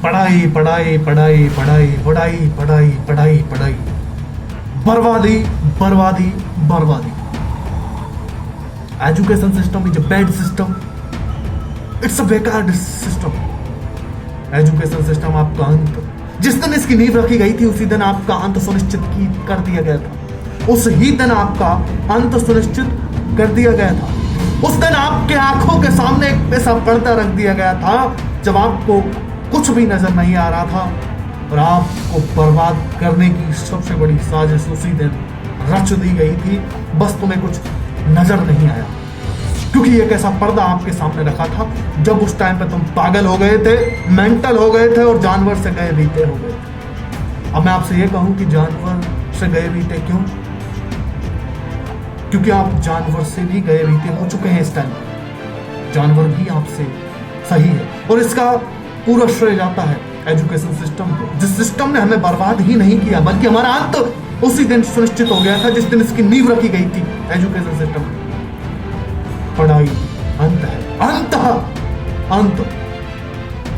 पढ़ाई पढ़ाई पढ़ाई पढ़ाई पढ़ाई पढ़ाई पढ़ाई पढ़ाई, बर्बादी बर्बादी बर्बादी। Education system is a bad system, it's a बेकार सिस्टम। एजुकेशन सिस्टम आपका अंत, जिस दिन इसकी नींव रखी गई थी उसी दिन आपका अंत सुनिश्चित कर दिया गया था। उस ही दिन आपका अंत सुनिश्चित कर दिया गया था। उस दिन आपके आंखों के सामने एक ऐसा पर्दा रख दिया गया था जब आपको कुछ भी नजर नहीं आ रहा था और आपको बर्बाद करने की सबसे बड़ी साजिश उसी दिन रच दी गई थी। बस तुम्हें कुछ नजर नहीं आया, क्योंकि एक ऐसा पर्दा आपके सामने रखा था जब उस टाइम पे तुम पागल हो गए थे, मेंटल हो गए थे और जानवर से गए बीते हो गए थे। अब मैं आपसे ये कहूं कि जानवर से गए बीते क्यों? क्योंकि आप जानवर से भी गए बीते हो चुके हैं। इस टाइम जानवर भी आपसे सही है और इसका पूरा श्रेय जाता है एजुकेशन सिस्टम को, जिस सिस्टम ने हमें बर्बाद ही नहीं किया बल्कि हमारा अंत उसी दिन सुनिश्चित हो गया था जिस दिन इसकी नींव रखी गई थी। एजुकेशन सिस्टम पढ़ाई अंत है, अंत अंत।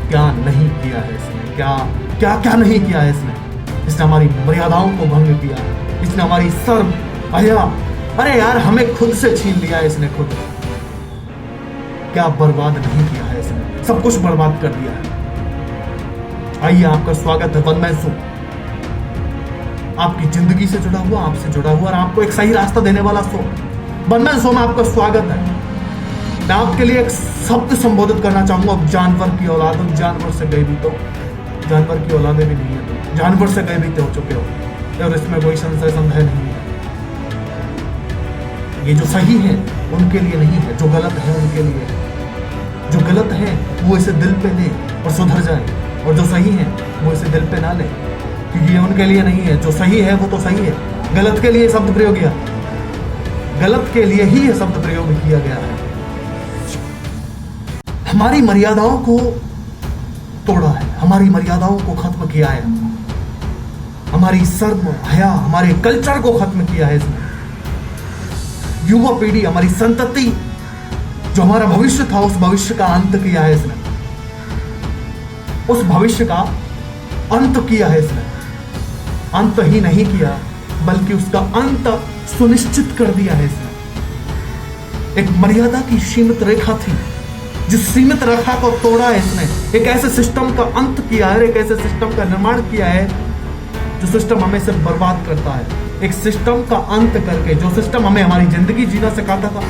क्या नहीं किया है इसने, क्या क्या क्या नहीं किया है इसने हमारी मर्यादाओं को भंग किया, इसने हमारी शर्म हया, अरे यार हमें खुद से छीन लिया है इसने खुद। क्या बर्बाद नहीं किया है इसने, सब कुछ बर्बाद कर दिया है। आइए, आपका स्वागत है वन मैन शो, आपकी जिंदगी से जुड़ा हुआ, आपसे जुड़ा हुआ और आपको एक सही रास्ता देने वाला शो। वन मैन शो में आपका स्वागत है। मैं आपके लिए एक शब्द संबोधित करना चाहूंगा, जानवर की औलाद। जानवर से गए भी तो जानवर की औलादें भी नहीं है, तो जानवर से गए भी तो हो चुके हो और इसमें कोई संदेह नहीं है। ये जो सही है उनके लिए नहीं है, जो गलत है उनके लिए है। जो गलत है वो इसे दिल पे ले और सुधर जाए, और जो सही है वो इसे दिल पे ना ले, क्योंकि ये उनके लिए नहीं है। जो सही है वो तो सही है, गलत के लिए शब्द प्रयोग किया, गलत के लिए ही ये शब्द प्रयोग किया गया है। हमारी मर्यादाओं को तोड़ा है, हमारी मर्यादाओं को खत्म किया है, हमारी शर्म हया, हमारे कल्चर को खत्म किया है इसने। युवा पीढ़ी, हमारी संतति, जो हमारा भविष्य था उस भविष्य का अंत किया है इसने। उस भविष्य का अंत किया है इसने। अंत ही नहीं किया बल्कि उसका अंत सुनिश्चित कर दिया है इसने। एक मर्यादा की सीमित रेखा थी, जिस सीमित रेखा को तोड़ा है इसने। एक ऐसे सिस्टम का अंत किया है, एक ऐसे सिस्टम का निर्माण किया है जो सिस्टम हमें सिर्फ बर्बाद करता है। एक सिस्टम का अंत करके, जो सिस्टम हमें हमारी जिंदगी जीना सिखाता था,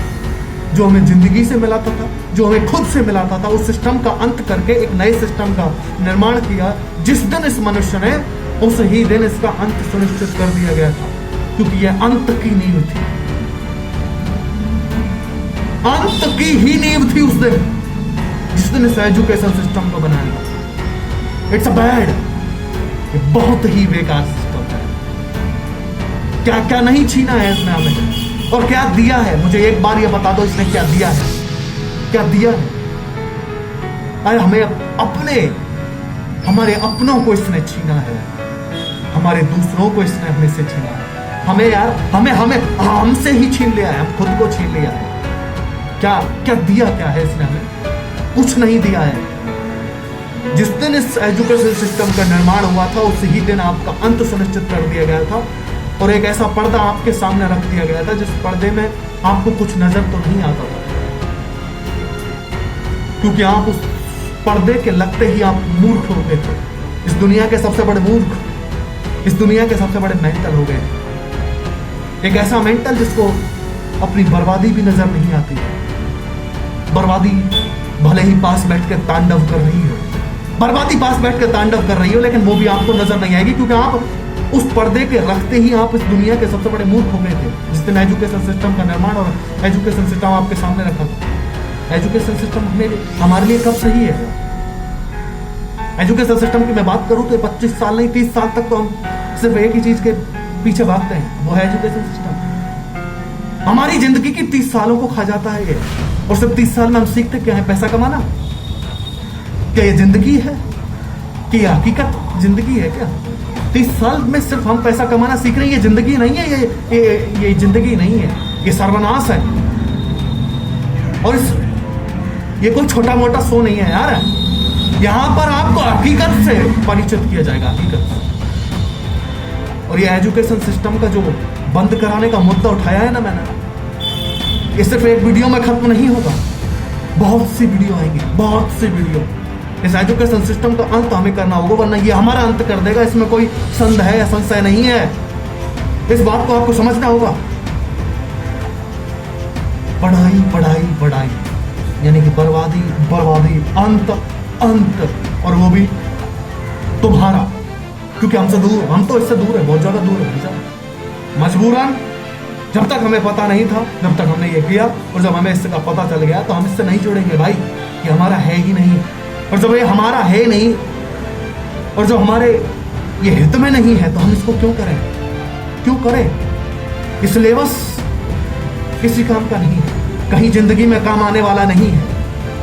जो हमें जिंदगी से मिलाता था, जो हमें खुद से मिलाता था, उस सिस्टम का अंत करके एक नए सिस्टम का निर्माण किया। जिस दिन इस मनुष्य ने, उस ही दिन इसका अंत सुनिश्चित कर दिया गया था, क्योंकि यह अंत की नींव थी। अंत की ही नींव थी उस दिन, जिस दिन इस एजुकेशन सिस्टम को बनाया। इट्स अ बैड, बहुत ही बेकार सिस्टम है। क्या क्या नहीं छीना है इसने हमें और क्या दिया है, मुझे एक बार ये बता दो इसने क्या दिया है, क्या दिया है। अरे हमें हमारे अपनों को इसने छीना है, हमारे दूसरों को इसने हमें से छीना है। हमें यार हमें हमसे ही छीन लिया है, हम खुद को छीन लिया है। क्या क्या दिया क्या है इसने हमें? कुछ नहीं दिया है। जिस दिन इस एजुकेशन सिस्टम का निर्माण हुआ था उसी ही दिन आपका अंत सुनिश्चित कर दिया गया था और एक ऐसा पर्दा आपके सामने रख दिया गया था जिस पर्दे में आपको कुछ नजर तो नहीं आता था, क्योंकि आप उस पर्दे के लगते ही आप मूर्ख हो गए थे। इस दुनिया के सबसे बड़े मूर्ख, इस दुनिया के सबसे बड़े मेंटल हो गए। एक ऐसा मेंटल जिसको अपनी बर्बादी भी नजर नहीं आती। बर्बादी भले ही पास बैठ के तांडव कर रही हो, बर्बादी पास बैठ के तांडव कर रही हो, लेकिन वो भी आपको नजर नहीं आएगी, क्योंकि आप उस पर्दे के रखते ही आप इस दुनिया के सबसे बड़े मूर्ख हो गए थे जिस दिन एजुकेशन सिस्टम का निर्माण और एजुकेशन सिस्टम आपके सामने रखा था। एजुकेशन सिस्टम हमारे लिए कब सही है? एजुकेशन सिस्टम की मैं बात करूं तो 25 साल नहीं 30 साल तक तो हम सिर्फ एक ही चीज के पीछे भागते हैं, वो है एजुकेशन सिस्टम। हमारी जिंदगी की 30 सालों को खा जाता है ये, और सिर्फ 30 साल में हम सीखते क्या है? पैसा कमाना। क्या ये जिंदगी है कि ये हकीकत जिंदगी है? क्या 30 साल में सिर्फ हम पैसा कमाना सीख रहे हैं? ये जिंदगी नहीं है, ये जिंदगी नहीं है, ये सर्वनाश है। और ये कोई छोटा मोटा शो नहीं है यार, यहां पर आपको हकीकत से परिचित किया जाएगा, हकीकत से। और ये एजुकेशन सिस्टम का जो बंद कराने का मुद्दा उठाया है ना मैंने, ये सिर्फ एक वीडियो में खत्म नहीं होगा, बहुत सी वीडियो आएंगी, बहुत सी वीडियो। इस एजुकेशन सिस्टम का अंत हमें करना होगा, वरना ये हमारा अंत कर देगा, इसमें कोई संदेह या संशय नहीं है। इस बात को आपको समझना होगा। पढ़ाई पढ़ाई पढ़ाई, यानी कि बर्बादी बर्बादी, अंत अंत, और वो भी तुम्हारा, क्योंकि हमसे दूर, हम तो इससे दूर है, बहुत ज्यादा दूर है। मजबूरन, जब तक हमें पता नहीं था, जब तक हमने ये किया, और जब हमें इसका पता चल गया तो हम इससे नहीं जुड़ेंगे भाई, ये हमारा है ही नहीं। और जब ये हमारा है नहीं, और जो हमारे ये हित में नहीं है, तो हम इसको क्यों करें, क्यों करें? ये सिलेबस किसी काम का नहीं है, कहीं जिंदगी में काम आने वाला नहीं है।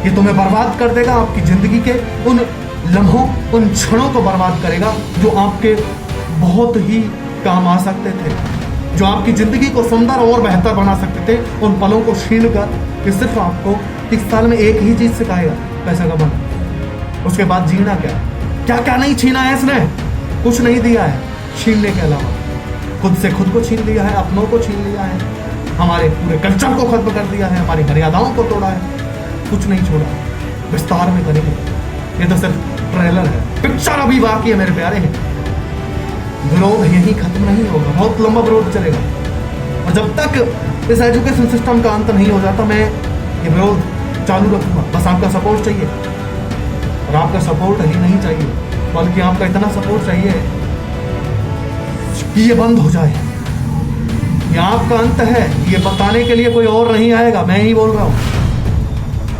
ये तुम्हें बर्बाद कर देगा, आपकी जिंदगी के उन लम्हों, उन क्षणों को बर्बाद करेगा जो आपके बहुत ही काम आ सकते थे, जो आपकी जिंदगी को सुंदर और बेहतर बना सकते थे। उन पलों को छीन कर ये सिर्फ आपको 30 साल में एक ही चीज सिखाएगा, पैसा कमाना। उसके बाद जीना क्या, क्या क्या नहीं छीना है इसने, कुछ नहीं दिया है छीनने के अलावा। खुद से खुद को छीन लिया है, अपनों को छीन लिया है, हमारे पूरे कल्चर को खत्म कर दिया है, हमारी मर्यादाओं को तोड़ा है, कुछ नहीं छोड़ा। विस्तार में करेंगे, ये तो सिर्फ ट्रेलर है, पिक्चर अभी बाकी है मेरे प्यारे हैं। विरोध यहीं खत्म नहीं होगा, बहुत लंबा विरोध चलेगा। और जब तक इस एजुकेशन सिस्टम का अंत नहीं हो जाता, मैं ये विरोध चालू रखूंगा। बस आपका सपोर्ट चाहिए, और आपका सपोर्ट ही नहीं चाहिए, बल्कि आपका इतना सपोर्ट चाहिए कि ये बंद हो जाए। ये आपका अंत है, ये बताने के लिए कोई और नहीं आएगा, मैं ही बोल रहा हूँ।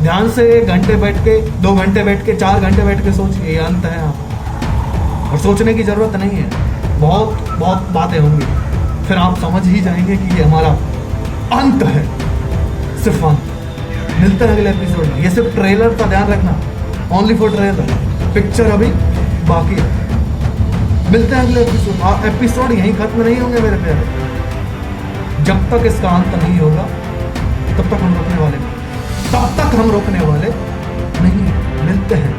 ध्यान से 1 घंटे बैठ के, 2 घंटे बैठ के, 4 घंटे बैठ के सोचिए, ये अंत है आप। और सोचने की जरूरत नहीं है, बहुत बहुत बातें होंगी, फिर आप समझ ही जाएंगे कि ये हमारा अंत है, सिर्फ अंत। मिलते हैं अगले एपिसोड में। ये सिर्फ ट्रेलर का ध्यान रखना, ओनली फॉर ट्रेलर, पिक्चर अभी बाकी है। मिलते हैं अगले एपिसोड। एपिसोड यहीं खत्म नहीं होंगे मेरे प्यारे, जब तक इसका अंत नहीं होगा तब तक हम रुकने वाले नहीं, तब तक हम रुकने वाले नहीं। मिलते हैं।